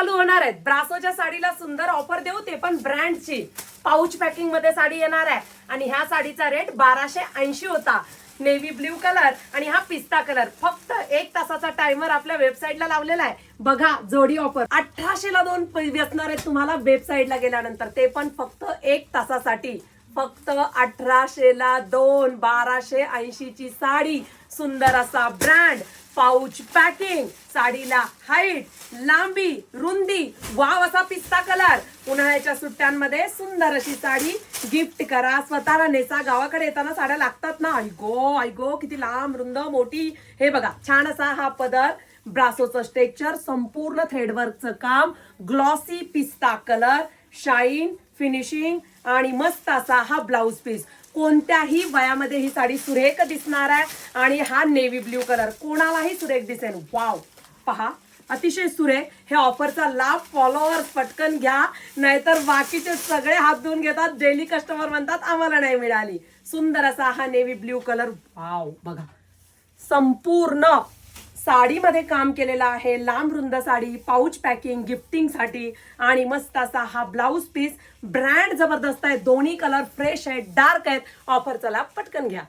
चालू होणार आहेत. ब्रासोच्या साडीला सुंदर ऑफर देऊ, ते पण ब्रँडची. पाऊच पॅकिंग मध्ये साडी येणार आहे आणि ह्या साडीचा रेट 1280 होता. नेव्ही ब्ल्यू कलर आणि हा पिस्ता कलर. फक्त 1 तासाचा टाइमर आपल्या वेबसाईटला लावलेला आहे. बघा जोडी ऑफर 1800 ला 2 असणार आहेत तुम्हाला वेबसाईटला गेल्यानंतर, ते पण फक्त 1 तासासाठी. फक्त 1800 ला 2, 1280 ची साडी. सुंदर असा ब्रँड, पाऊच पॅकिंग, साडीला हाईट, लांबी, रुंदी, वाव असा पिस्ता कलर. उन्हाळ्याच्या सुट्ट्यांमध्ये सुंदर अशी साडी गिफ्ट करा, स्वतःला नेसा. गावाकडे येताना साड्या लागतात ना, ऐगो ऐगो किती लांब, रुंद, मोठी. हे बघा छान असा हा पदर, ब्रासोचं स्ट्रक्चर, संपूर्ण थ्रेडवर्कचं काम, ग्लॉसी पिस्ता कलर, शाईन फिनिशिंग आणि मस्त असा हा ब्लाउज पीस. कोणत्याही वयामध्ये ही साडी सुरेख दिसणार आहे. आणि हा नेव्ही ब्ल्यू कलर कोणालाही सुरेख दिसेल. वाव, पहा अतिशय सुरेख. हे ऑफरचा लाभ फॉलोअर्स पटकन घ्या, नाहीतर बाकीचे सगळे हात धुवून घेतात. डेली कस्टमर म्हणतात आम्हाला नाही मिळाली. सुंदर असा हा नेव्ही ब्ल्यू कलर. वाव, बघा संपूर्ण साडीमध्ये काम केलेलं आहे. लांब रुंद साडी, पाऊच पॅकिंग, गिफ्टिंग साठी. आणि मस्त असा हा ब्लाउज पीस. ब्रँड जबरदस्त आहे. दोन्ही कलर फ्रेश आहेत, डार्क आहेत. ऑफरचा लाभ पटकन घ्या.